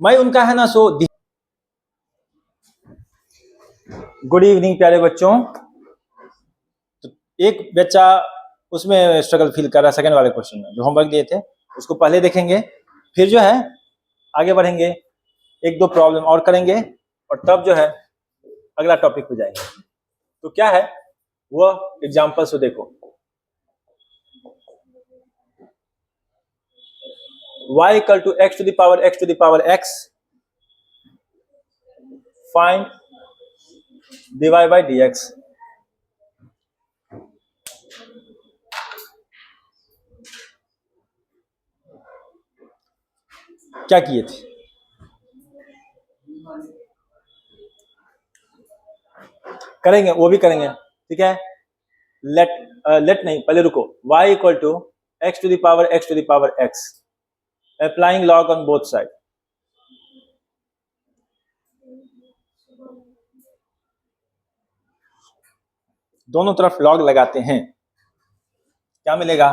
मैं उनका है ना सो। गुड इवनिंग प्यारे बच्चों। तो एक बच्चा उसमें स्ट्रगल फील कर रहा है सेकंड वाले क्वेश्चन में, जो होमवर्क दिए थे उसको पहले देखेंगे, फिर जो है आगे बढ़ेंगे, एक दो प्रॉब्लम और करेंगे और तब जो है अगला टॉपिक पे जाएंगे। तो क्या है वो एग्जाम्पल से देखो। y equal to x to the power x find dy by dx। क्या किए थे? करेंगे, वो भी करेंगे, ठीक है। लेट नहीं, पहले रुको। y equal to x to the power x applying log on both side. दोनों तरफ लॉग लगाते हैं, क्या मिलेगा?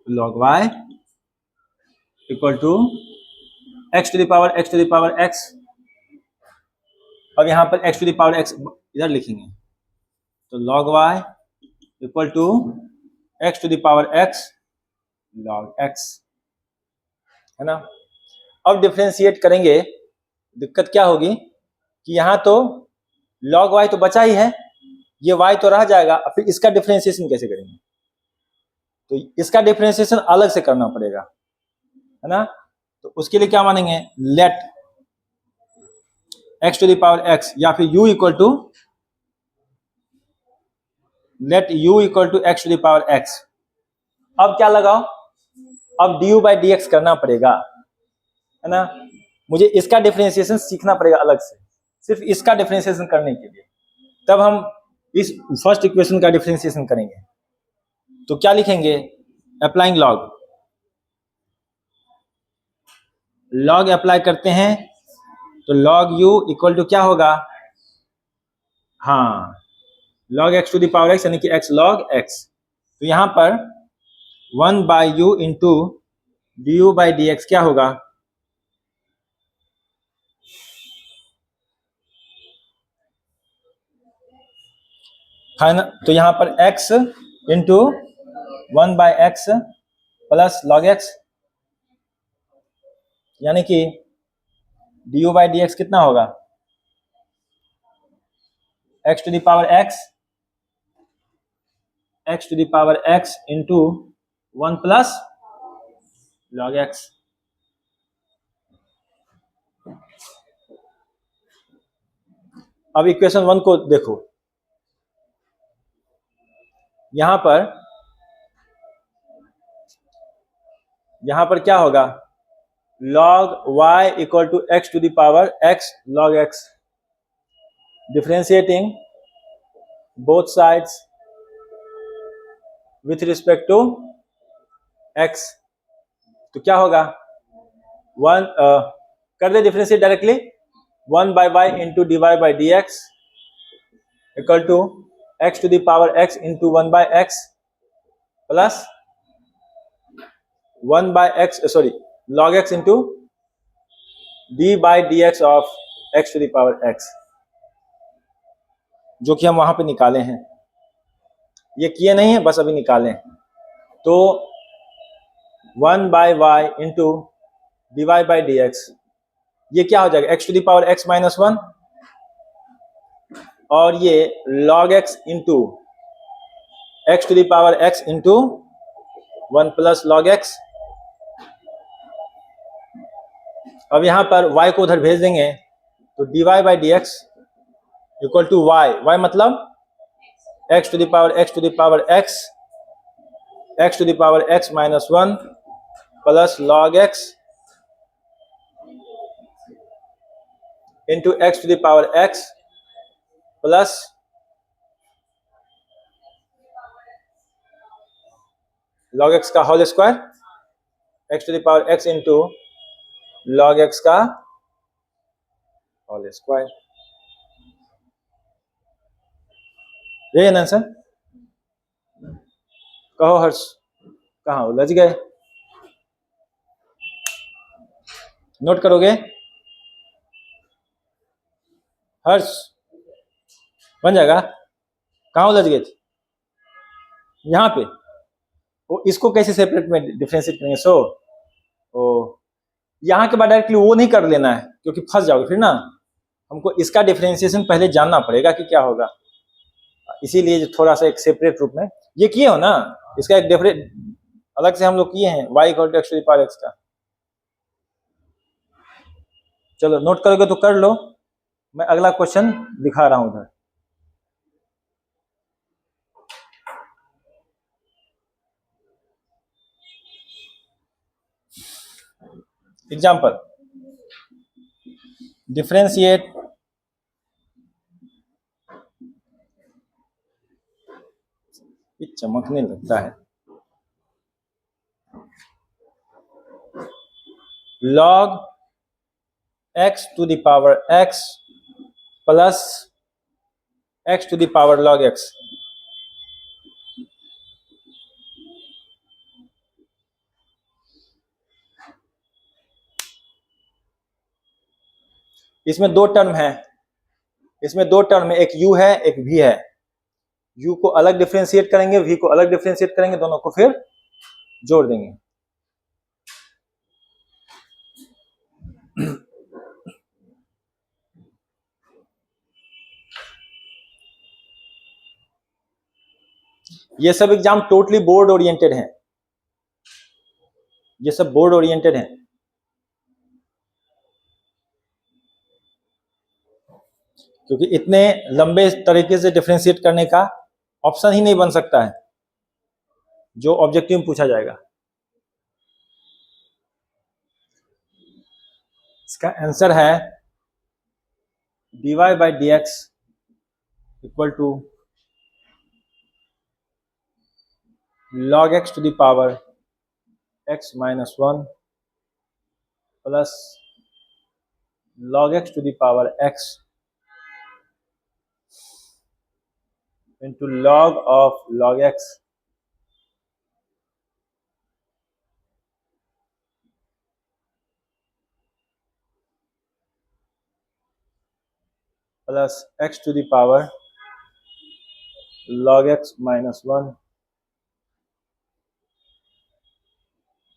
Log y equal to x to the power x। अब यहां पर x to the power x इधर लिखेंगे, तो log y equal to x to the power x log x, है ना। अब डिफरेंशिएट करेंगे, दिक्कत क्या होगी कि यहां तो log y तो बचा ही है, ये y तो रह जाएगा। अब फिर इसका डिफरेंशिएशन कैसे करेंगे? तो इसका डिफरेंशिएशन अलग से करना पड़ेगा, है ना। तो उसके लिए क्या मानेंगे? Let x to the power x या फिर u equal to let u equal to x to the power x। अब क्या लगाओ? अब du बाई dx करना पड़ेगा, है ना। मुझे इसका डिफरेंशिएशन सीखना पड़ेगा अलग से, सिर्फ इसका डिफरेंशिएशन करने के लिए, तब हम इस फर्स्ट इक्वेशन का डिफरेंशिएशन करेंगे। तो क्या लिखेंगे? अप्लाइंग लॉग, लॉग अप्लाई करते हैं, तो log u इक्वल टू क्या होगा? हाँ, log x to the power x यानी कि x log x। तो यहां पर 1 by u into d u by D x क्या होगा? है ना। तो यहां पर x into 1 by x plus log x, यानी कि d u by D x कितना होगा? x to the power x into 1 plus log x। अब इक्वेशन 1 को देखो, यहां पर क्या होगा? log y equal to x to the power x log x, differentiating both sides with respect to x। तो क्या होगा? कर दे differentiate directly, 1 by y into D Y by D x equal to x to the power x into 1 by x plus 1 by x log x into D by D X of x to the power x, जो कि हम वहां पे निकाले हैं। ये किए नहीं है, बस अभी निकालें। तो 1 by y into D Y by D x, ये क्या हो जाएगा? x to the power x minus 1, और ये log x into x to the power x into 1 plus log x। अब यहां पर y को उधर भेज देंगे, तो d Y by D x equal to y मतलब x to the power x to the power x to the power x minus 1 plus log x into x to the power x plus log x का whole square, x to the power x इंटू log x का whole square. यही है ना answer? कहो हर्ष, कहाँ उलझ गए? नोट करोगे? हर्ष बन जाएगा? कहाँ उलझ गए थे? यहाँ पे। वो इसको कैसे सेपरेट में डिफ्रेंशिएट करेंगे? सो ओ यहाँ के बाद डायरेक्टली वो नहीं कर लेना है क्योंकि फंस जाओगे फिर ना। हमको इसका डिफ्रेंशिएशन पहले जानना पड़ेगा कि क्या होगा, इसीलिए थोड़ा सा एक सेपरेट रूप में ये किए हो ना। इसका एक डिफरेंट अलग से हम लोग किए हैं y equal to x to the power x का। चलो नोट करोगे तो कर लो, मैं अगला क्वेश्चन दिखा रहा हूं उधर। एग्जाम्पल, डिफरेंशिएट चमकने लगता है log x to the power x plus x to the power log x। इसमें दो टर्म है, इसमें दो टर्म है, एक u है एक v है। u को अलग डिफरेंशिएट करेंगे, v को अलग डिफरेंशिएट करेंगे, दोनों को फिर जोड़ देंगे। ये सब एग्जाम टोटली बोर्ड ओरिएंटेड है, ये सब बोर्ड ओरिएंटेड है। क्योंकि इतने लंबे तरीके से डिफरेंशिएट करने का ऑप्शन ही नहीं बन सकता है जो ऑब्जेक्टिव में पूछा जाएगा। इसका आंसर है dy by D x equal to log x to the power x minus 1 plus log x to the power x into log of log x plus x to the power log x minus 1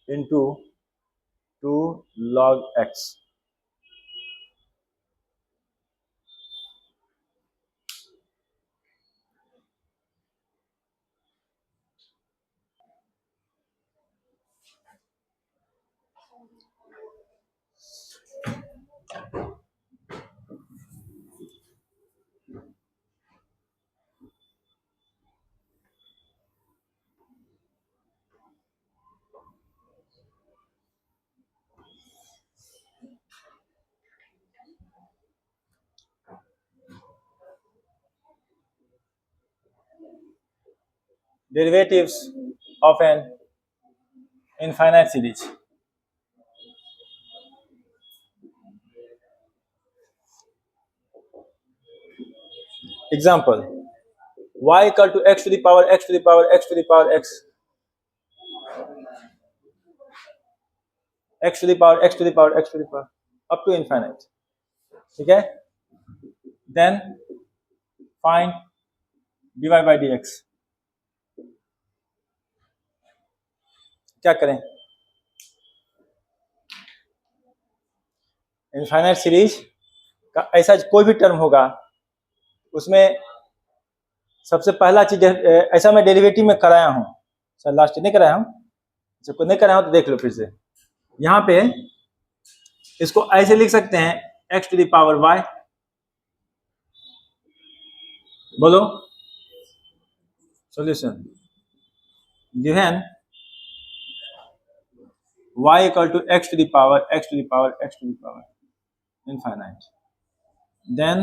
into 2 log x। Derivatives of an infinite series। Example, y equal to x to the power x to the power x to the power x x to the power x to the power x to the power up to infinite। ठीक है, then find dy by dx। क्या करें? Infinite series का ऐसा कोई भी term होगा उसमें सबसे पहला चीज, ऐसा मैं डेरिवेटिव में कराया हूं सर, लास्ट नहीं कराया हूं, जब कोई नहीं कराया हूं तो देख लो फिर से। यहां पे इसको ऐसे लिख सकते हैं x to the power y, बोलो solution given y equal to x to the power x to the power x to the power infinite, then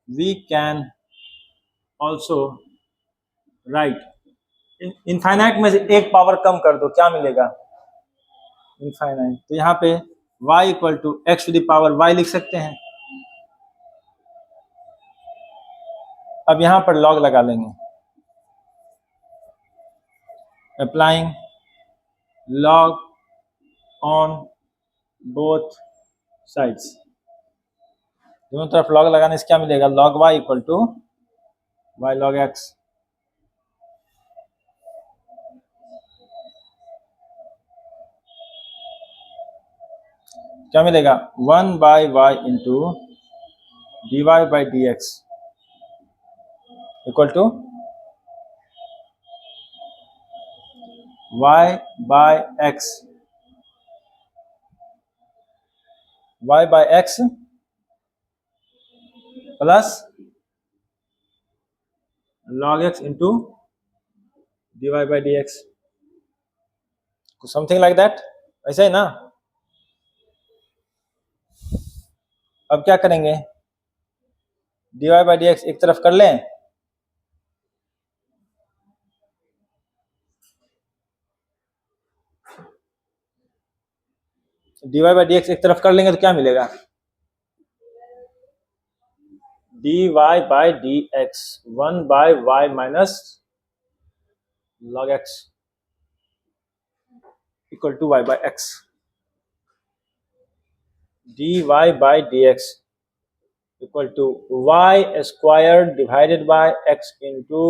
we can also write infinite में से एक पावर कम कर दो, क्या मिलेगा? इनफाइनाइट। तो यहाँ पे y equal to x to the power y लिख सकते हैं। अब यहां पर log लगा लेंगे, applying log on both sides, दोनों तरफ लॉग लगाने से क्या मिलेगा, log y equal to y log x। क्या मिलेगा, 1/y into dy by D x equal to y by x, y by x plus log x into dy by D x, something like that, ऐसा ही ना। अब क्या करेंगे, dy by D x एक तरफ कर लें, dy बाई डी एक्स एक तरफ कर लेंगे तो क्या मिलेगा, dy by D x 1/y minus log x equal to y by x, dy by D x equal to y square divided by x into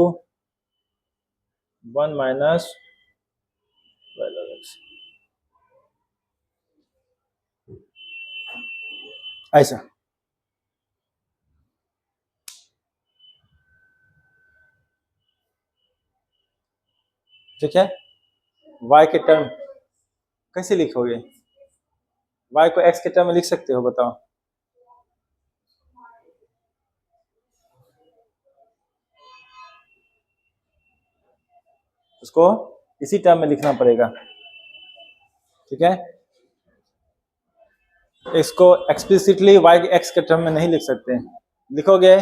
1 minus y log x, ऐसा। ठीक है, y के टर्म कैसे लिखोगे, y को x के term में लिख सकते हो, बताओ। उसको इसी टर्म में लिखना पड़ेगा, ठीक है। इसको एक्सप्लिसिटली y के x के टर्म में नहीं लिख सकते, लिखोगे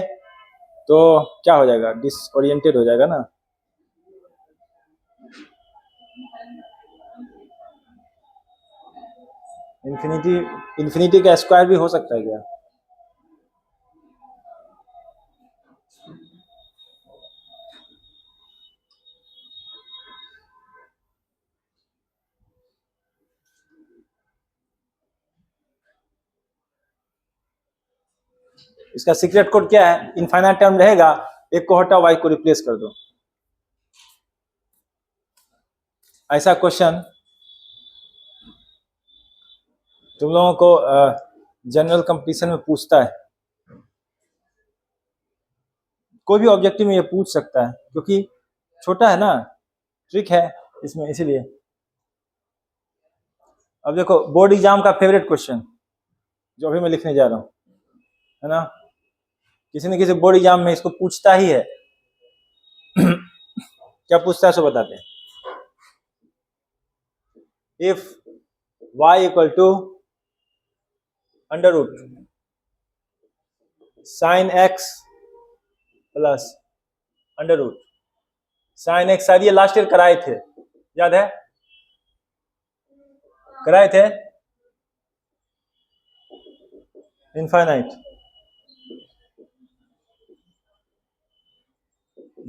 तो क्या हो जाएगा, डिसओरिएंटेड हो जाएगा ना। इन्फिनिटी का स्क्वायर भी हो सकता है क्या, इसका सीक्रेट कोड क्या है, इनफाइनाइट टर्म रहेगा, एक को हटा y को रिप्लेस कर दो। ऐसा क्वेश्चन तुम लोगों को जनरल कंपटीशन में पूछता है, कोई भी ऑब्जेक्टिव में ये पूछ सकता है, क्योंकि छोटा है ना, ट्रिक है इसमें, इसीलिए। अब देखो बोर्ड एग्जाम का फेवरेट क्वेश्चन जो अभी मैं लिखने जा रहा हूं, है ना, किसी न किसी बोर्ड एग्जाम में इसको पूछता ही है। क्या पूछता है सो बताते हैं, if y equal to under root sine x plus under root sine x, शायद ये लास्ट ईयर कराए थे, याद है, कराए थे, infinite,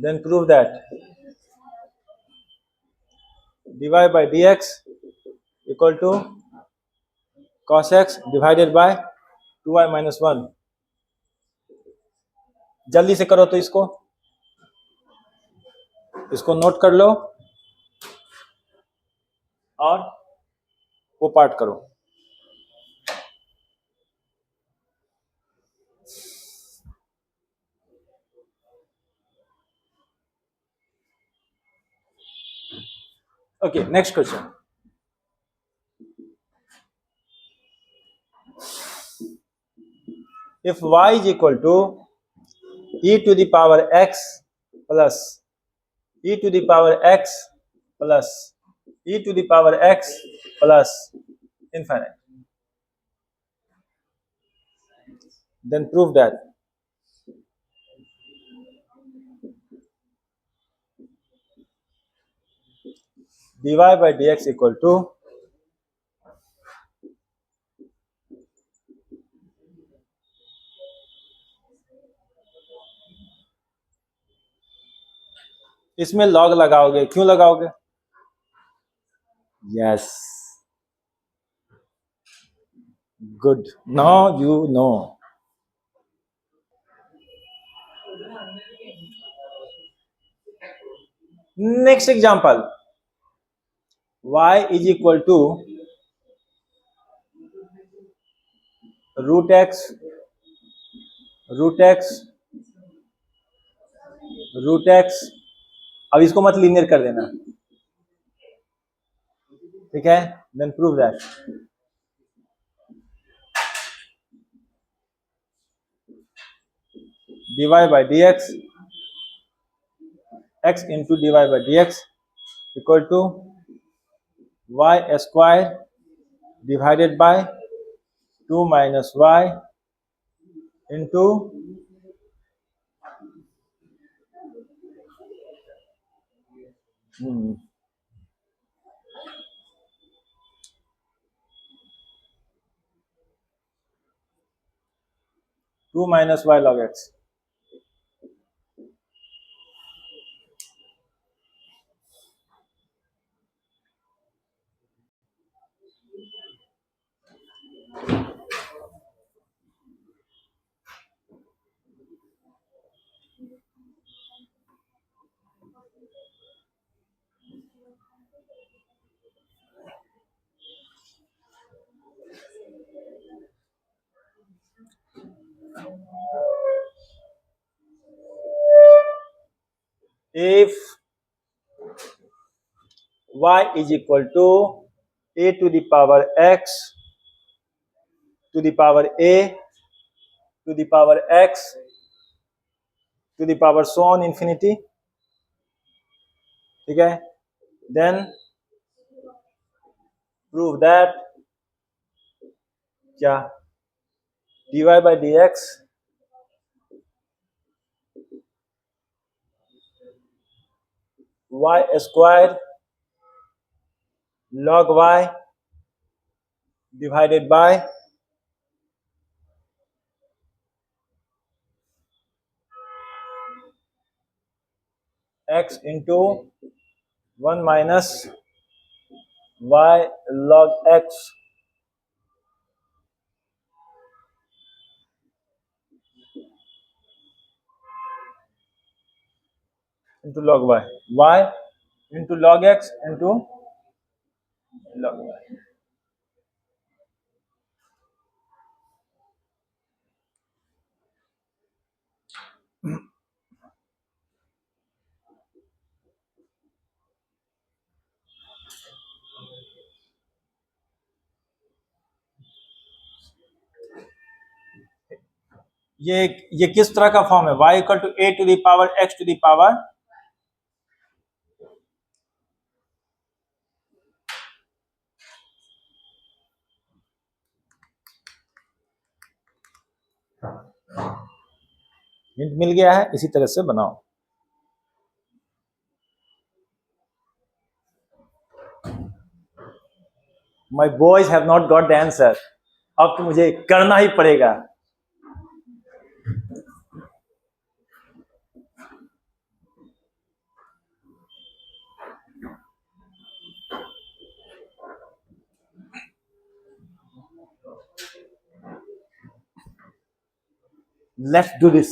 then prove that dy by dx equal to cos x divided by 2y minus 1। जल्दी से करो तो इसको नोट कर लो और वो पार्ट करो। Okay, next question. If y is equal to e to the power x plus e to the power x plus e to the power x plus infinite, then prove that dy by dx equal to इसमें log लगाओगे, क्यों लगाओगे, yes Good. Now you know. Next example. Y is equal to root x, root x, root x. अब इसको मत linear कर देना, ठीक है? Then prove that. dy by dx, x into dy by dx equal to y square divided by 2 minus y into 2 minus y log x. If y is equal to a to the power x to the power a to the power x to the power so on infinity, ठीक है? Then prove that क्या dy by dx y square log y divided by x into 1 minus y log x into log y, y into log x into log y. ये किस तरह का form है? y equal to a to the power x to the power hint मिल गया है, इसी तरह से बनाओ. My boys have not got the answer. अब तो मुझे करना ही पड़ेगा. Let's do this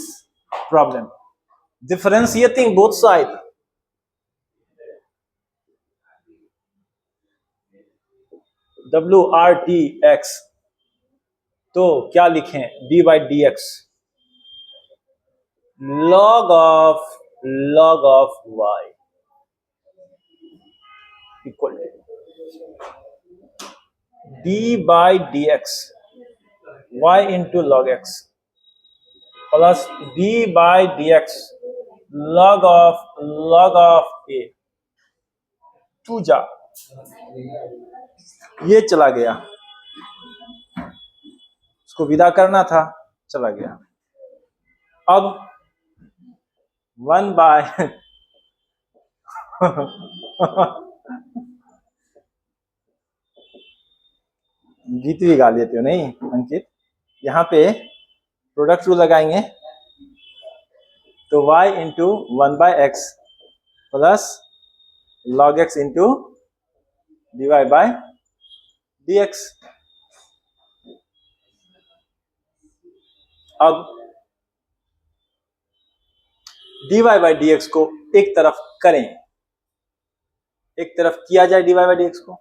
problem. Differentiating both sides. WRTX. तो क्या लिखें? dy by dx log of y equal to d by dx y into log x plus d by dx log of a. टू जा, ये चला गया, इसको विदा करना था, चला गया. अब 1 बाय गीत भी गा लेते हो नहीं अंकित? यहाँ पे प्रोडक्ट रूल लगाएंगे तो y into 1 by x plus log x into dy by dx. अब dy बाई डी एक्स को एक तरफ करें, एक तरफ किया जाए dy बाई डी एक्स को।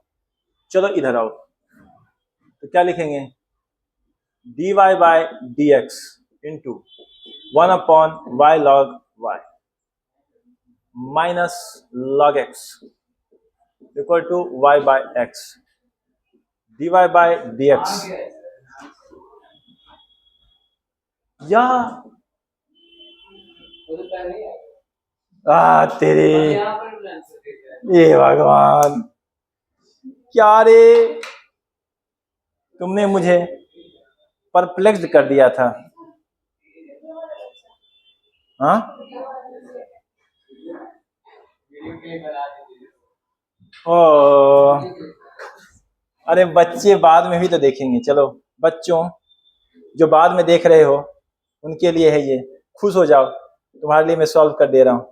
चलो इधर आओ, तो क्या लिखेंगे, dy by D x into 1/y log y minus log x equal to y by x, dy by D x या तेरे ये भगवान, क्या रे, तुमने मुझे परप्लेक्स्ड कर दिया था। हाँ ओ, अरे बच्चे बाद में भी तो देखेंगे। चलो बच्चों जो बाद में देख रहे हो उनके लिए है ये, खुश हो जाओ, तुम्हारे लिए मैं सॉल्व कर दे रहा हूं।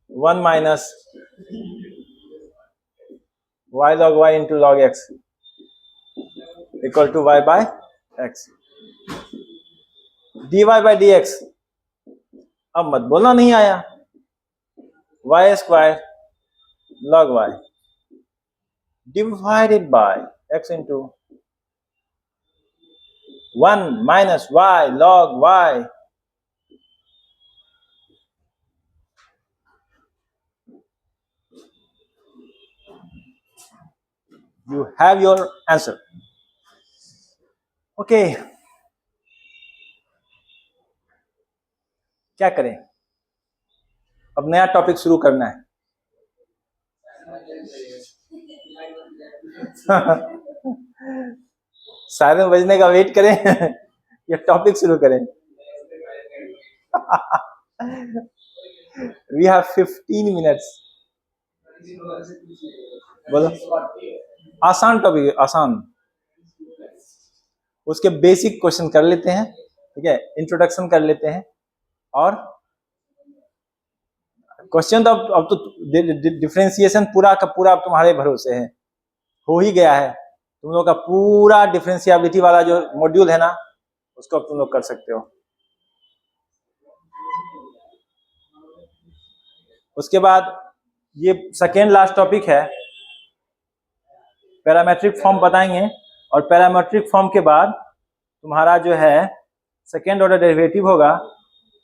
1 minus y log y into log x equal to y by x, dy by D x, अब मत बोलना नहीं आया, y square log y divided by x into 1 minus y log y, you have your answer. Okay, क्या करें, अब नया topic शुरू करना है। सायरन बजने का वेट करें या टॉपिक शुरू करें? We have 15 minutes. बोलो, आसान टॉपिक, आसान, उसके बेसिक क्वेश्चन कर लेते हैं, ठीक है, इंट्रोडक्शन कर लेते हैं, और क्वेश्चन तो अब तो डिफरेंशिएशन पूरा का पूरा अब तुम्हारे भरोसे है, हो ही गया है। तुम लोग का पूरा डिफरेंशिएबिलिटी वाला जो मॉड्यूल है ना, उसको अब तुम लोग कर सकते हो। उसके बाद ये सेकेंड लास्ट टॉपिक है, पैरामेट्रिक फॉर्म बताएंगे, और पैरामेट्रिक फॉर्म के बाद तुम्हारा जो है सेकेंड ऑर्डर डेरिवेटिव होगा,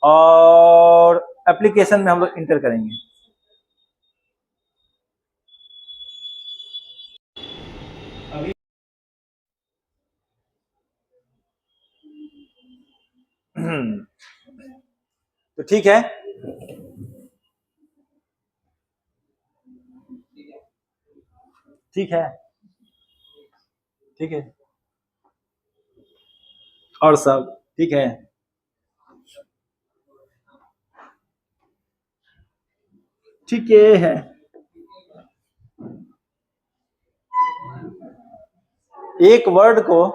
और एप्लीकेशन में हम लोग इंटर करेंगे। अभी तो ठीक है, ठीक है, ठीक है, और सब ठीक है, ठीक है। एक वर्ड को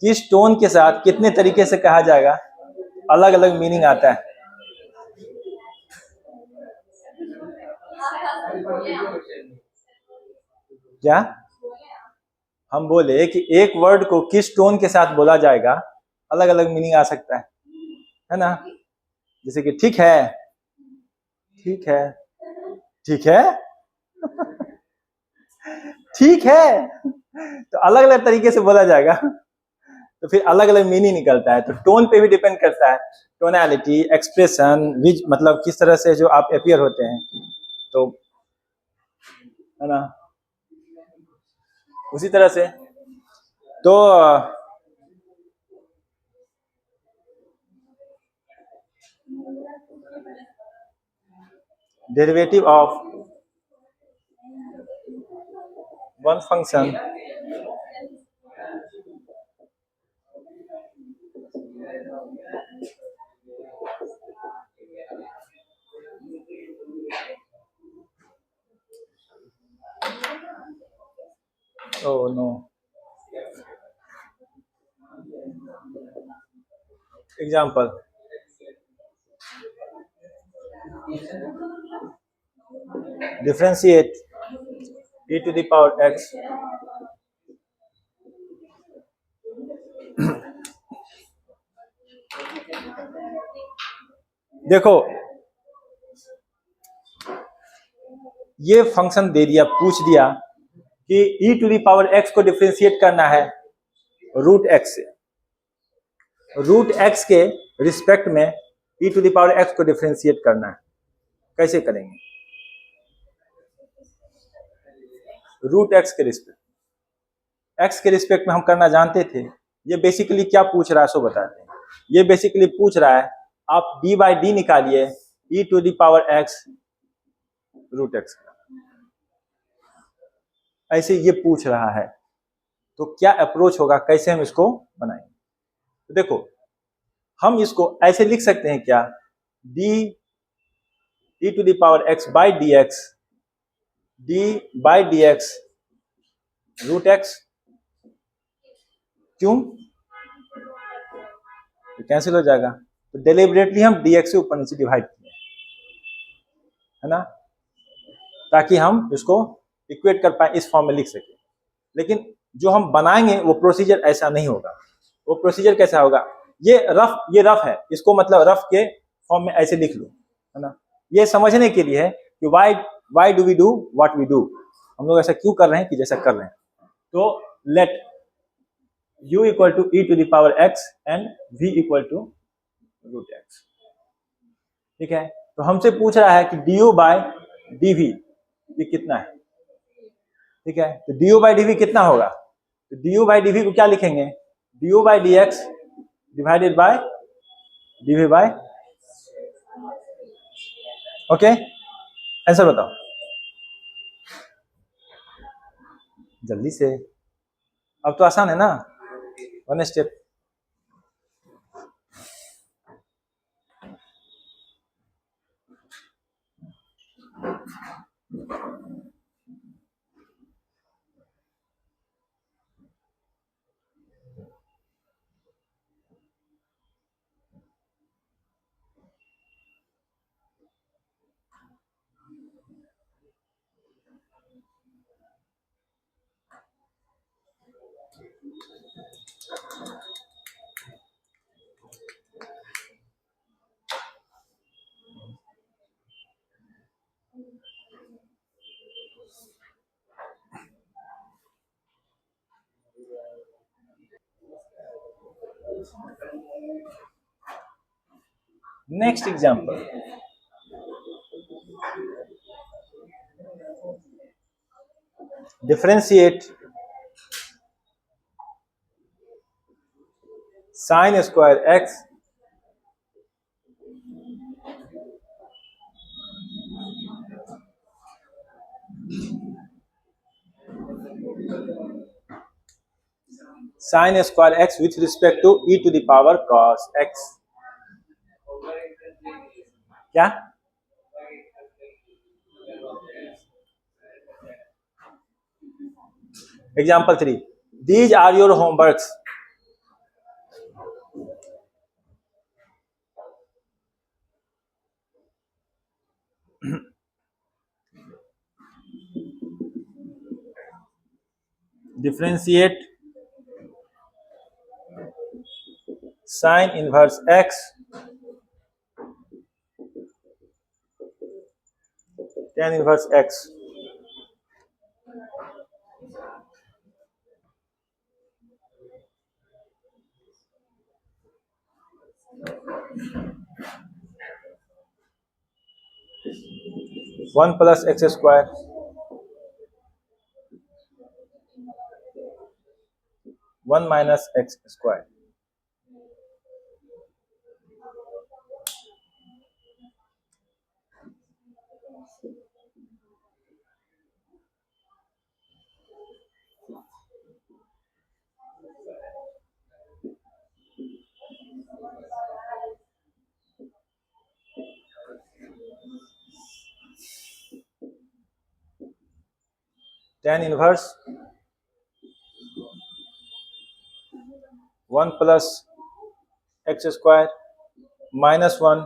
किस टोन के साथ कितने तरीके से कहा जाएगा, अलग अलग मीनिंग आता है। क्या हम बोले कि एक वर्ड को किस टोन के साथ बोला जाएगा, अलग अलग मीनिंग आ सकता है ना? जैसे कि ठीक है, ठीक है, ठीक है, ठीक है, तो अलग अलग तरीके से बोला जाएगा, तो फिर अलग अलग मीनिंग निकलता है। तो टोन पे भी डिपेंड करता है, टोनैलिटी, एक्सप्रेशन, विज, मतलब किस तरह से जो आप अपियर होते हैं, तो है ना, उसी तरह से। तो derivative of one function oh no, example, differentiate e to the power x देखो ये फंक्शन दे दिया, पूछ दिया कि e to the power x को डिफरेंशिएट करना है रूट x से। रूट x के रिस्पेक्ट में e to the power x को डिफरेंशिएट करना है, कैसे करेंगे? रूट x के रिस्पेक्ट, x के रिस्पेक्ट में हम करना जानते थे। ये बेसिकली क्या पूछ रहा है सो बताते हैं। ये बेसिकली पूछ रहा है आप d बाई डी निकालिए e to the power x root x, ऐसे ये पूछ रहा है। तो क्या अप्रोच होगा, कैसे हम इसको बनाएंगे? तो देखो हम इसको ऐसे लिख सकते हैं क्या, d e to the power x by D x, d by D x root x. क्यों? तो कैंसिल हो जाएगा। तो डेलिबरेटली हम dx से ऊपर नीचे डिवाइड किए, है ना, ताकि हम इसको इक्वेट कर पाए, इस फॉर्म में लिख सके। लेकिन जो हम बनाएंगे वो प्रोसीजर ऐसा नहीं होगा। वो प्रोसीजर कैसा होगा, ये रफ है, इसको मतलब रफ के फॉर्म में ऐसे लिख लो, है ना। ये समझने के लिए है कि why do we do what we do, हम लोग ऐसा क्यों कर रहे हैं कि जैसा कर रहे हैं। तो let u equal to e to the power x and v equal to root x. ठीक है, तो हमसे पूछ रहा है कि du बाय dv ये कितना है। ठीक है, तो du बाय dv कितना होगा, तो du बाय dv को क्या लिखेंगे, du by dx divided by dv by, okay. Answer बताओ जल्दी से, अब तो आसान है ना, one step. Next example, differentiate sine square x sine square x with respect to e to the power cos x। क्या? Example 3, these are your homeworks. Differentiate sine inverse x tan inverse x। One plus x square one minus x square. tan inverse one plus x square minus one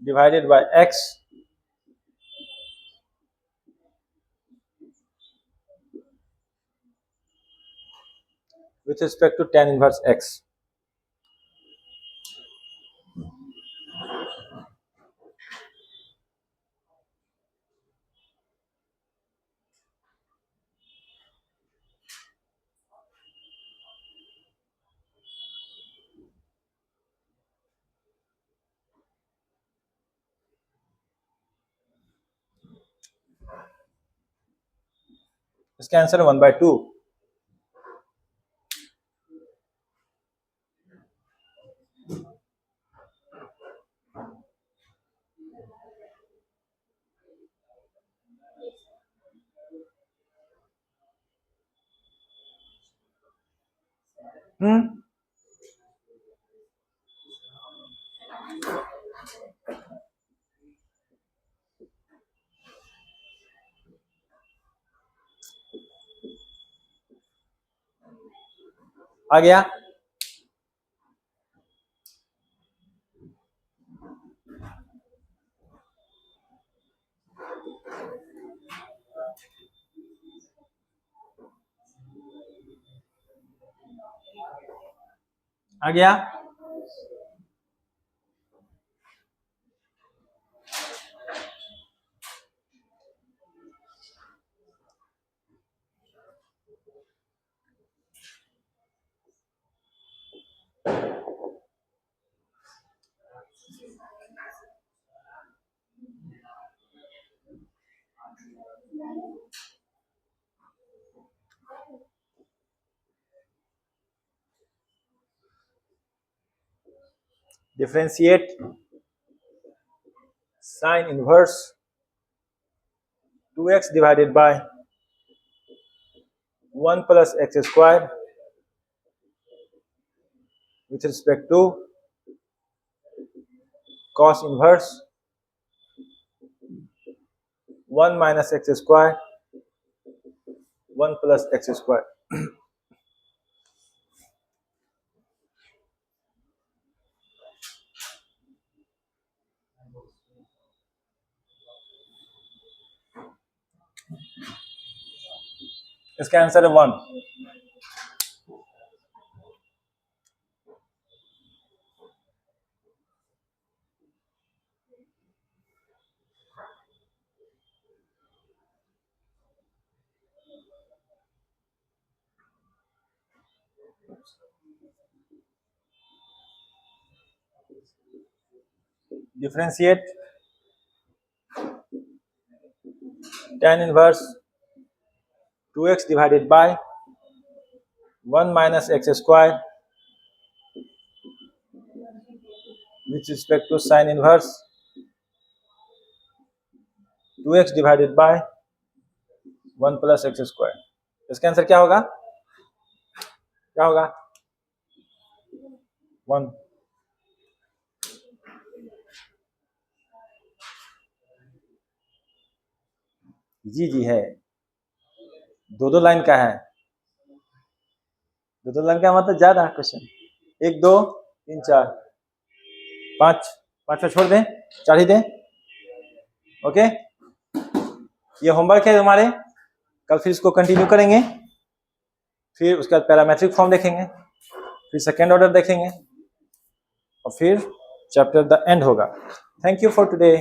divided by x with respect to tan inverse x। इसका answer है 1/2। आ गया? आ गया? Differentiate sine inverse 2x divided by 1 plus x square with respect to cos inverse 1 minus x square 1 plus x square. इसका answer है 1. Differentiate tan inverse 2x divided by 1 minus x square with respect to sine inverse 2x divided by 1 plus x square. इसका answer क्या होगा? क्या होगा? 1. जी है. दो line का है. दो लाइन का मतलब ज्यादा क्वेश्चन. 1 2 3 4 5 5 छोड़ दें, 4 ही दें. ओके, ये होमवर्क है तुम्हारे. कल फिर इसको कंटिन्यू करेंगे. फिर उसके बाद पैरामेट्रिक फॉर्म देखेंगे, फिर सेकेंड ऑर्डर देखेंगे और फिर चैप्टर द एंड होगा. Thank you for today.